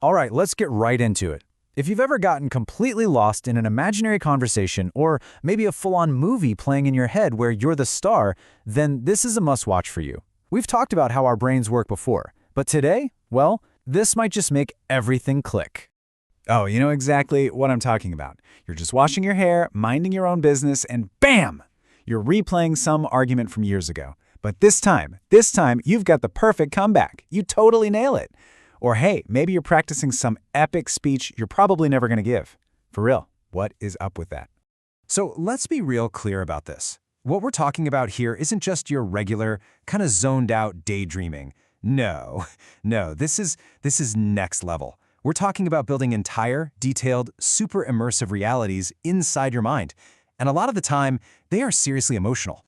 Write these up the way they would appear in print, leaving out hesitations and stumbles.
All right, let's get right into it. If you've ever gotten completely lost in an imaginary conversation or maybe a full-on movie playing in your head where you're the star, then this is a must-watch for you. We've talked about how our brains work before, but today, well, this might just make everything click. Oh, you know exactly what I'm talking about. You're just washing your hair, minding your own business, and bam! You're replaying some argument from years ago. But this time, you've got the perfect comeback. You totally nail it. Or hey, maybe you're practicing some epic speech you're probably never going to give. For real, what is up with that? So let's be real clear about this. What we're talking about here isn't just your regular, kind of zoned out daydreaming. No, this is next level. We're talking about building entire, detailed, super immersive realities inside your mind. And a lot of the time, they are seriously emotional.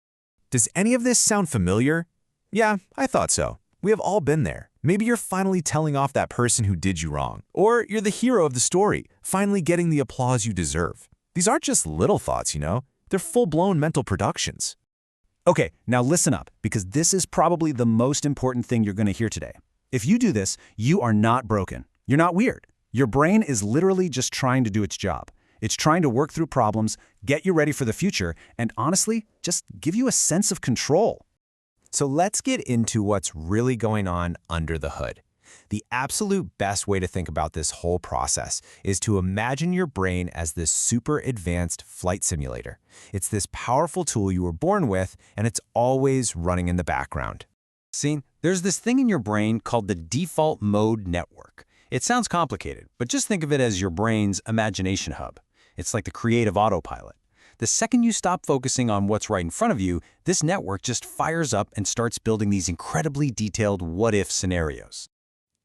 Does any of this sound familiar? Yeah, I thought so. We have all been there. Maybe you're finally telling off that person who did you wrong. Or you're the hero of the story, finally getting the applause you deserve. These aren't just little thoughts, you know? They're full-blown mental productions. Okay, now listen up, because this is probably the most important thing you're going to hear today. If you do this, you are not broken. You're not weird. Your brain is literally just trying to do its job. It's trying to work through problems, get you ready for the future, and honestly, just give you a sense of control. So let's get into what's really going on under the hood. The absolute best way to think about this whole process is to imagine your brain as this super advanced flight simulator. It's this powerful tool you were born with, and it's always running in the background. See, there's this thing in your brain called the default mode network. It sounds complicated, but just think of it as your brain's imagination hub. It's like the creative autopilot. The second you stop focusing on what's right in front of you, this network just fires up and starts building these incredibly detailed what-if scenarios.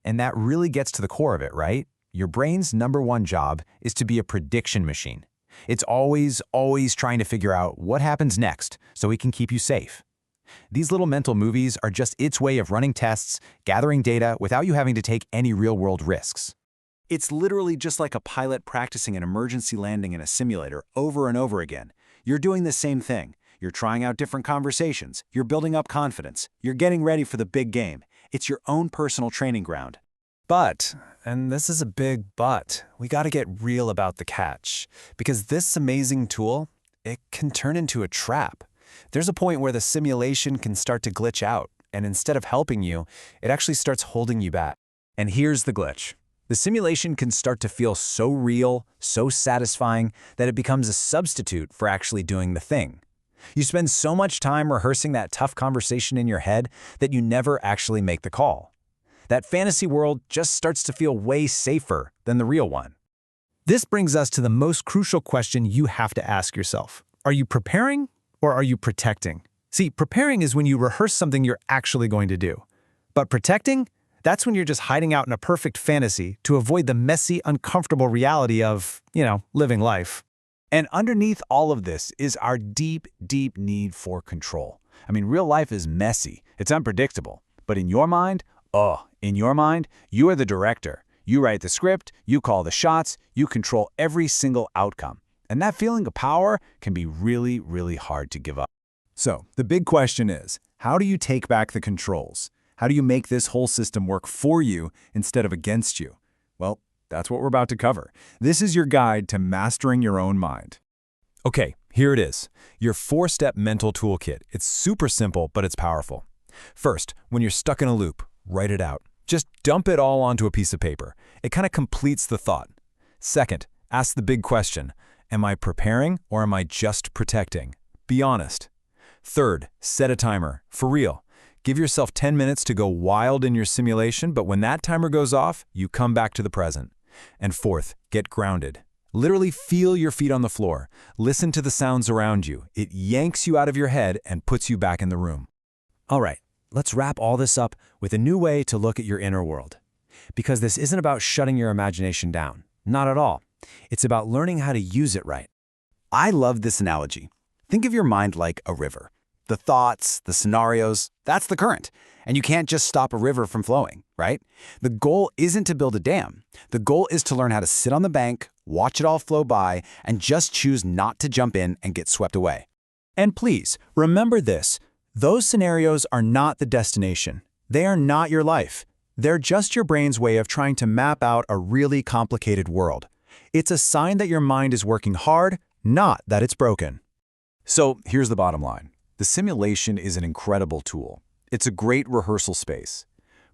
And that really gets to the core of it, right? Your brain's #1 job is to be a prediction machine. It's always trying to figure out what happens next so it can keep you safe. These little mental movies are just its way of running tests, gathering data without you having to take any real-world risks. It's literally just like a pilot practicing an emergency landing in a simulator over and over again. You're doing the same thing. You're trying out different conversations. You're building up confidence. You're getting ready for the big game. It's your own personal training ground. But, and this is a big but, we got to get real about the catch. Because this amazing tool, it can turn into a trap. There's a point where the simulation can start to glitch out, and instead of helping you, it actually starts holding you back. And here's the glitch. The simulation can start to feel so real, so satisfying, that it becomes a substitute for actually doing the thing. You spend so much time rehearsing that tough conversation in your head that you never actually make the call. That fantasy world just starts to feel way safer than the real one. This brings us to the most crucial question you have to ask yourself. Are you preparing or are you protecting? See, preparing is when you rehearse something you're actually going to do. But protecting? That's when you're just hiding out in a perfect fantasy to avoid the messy, uncomfortable reality of, living life. And underneath all of this is our deep, deep need for control. I mean, real life is messy. It's unpredictable. But in your mind, you are the director. You write the script, you call the shots, you control every single outcome. And that feeling of power can be really, really hard to give up. So, the big question is, how do you take back the controls? How do you make this whole system work for you instead of against you? Well, that's what we're about to cover. This is your guide to mastering your own mind. Okay, here it is. Your 4-step mental toolkit. It's super simple, but it's powerful. First, when you're stuck in a loop, write it out. Just dump it all onto a piece of paper. It kind of completes the thought. Second, ask the big question. Am I preparing or am I just protecting? Be honest. Third, set a timer. For real. Give yourself 10 minutes to go wild in your simulation, but when that timer goes off, you come back to the present. And fourth, get grounded. Literally feel your feet on the floor. Listen to the sounds around you. It yanks you out of your head and puts you back in the room. All right, let's wrap all this up with a new way to look at your inner world. Because this isn't about shutting your imagination down. Not at all. It's about learning how to use it right. I love this analogy. Think of your mind like a river. The thoughts, the scenarios, that's the current. And you can't just stop a river from flowing, right? The goal isn't to build a dam. The goal is to learn how to sit on the bank, watch it all flow by, and just choose not to jump in and get swept away. And please, remember this. Those scenarios are not the destination. They are not your life. They're just your brain's way of trying to map out a really complicated world. It's a sign that your mind is working hard, not that it's broken. So here's the bottom line. The simulation is an incredible tool. It's a great rehearsal space.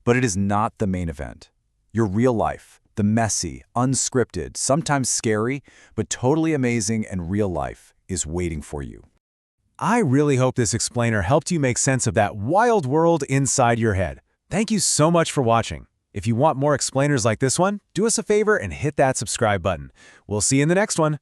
But it is not the main event. Your real life, the messy, unscripted, sometimes scary, but totally amazing and real life, is waiting for you. I really hope this explainer helped you make sense of that wild world inside your head. Thank you so much for watching. If you want more explainers like this one, do us a favor and hit that subscribe button. We'll see you in the next one.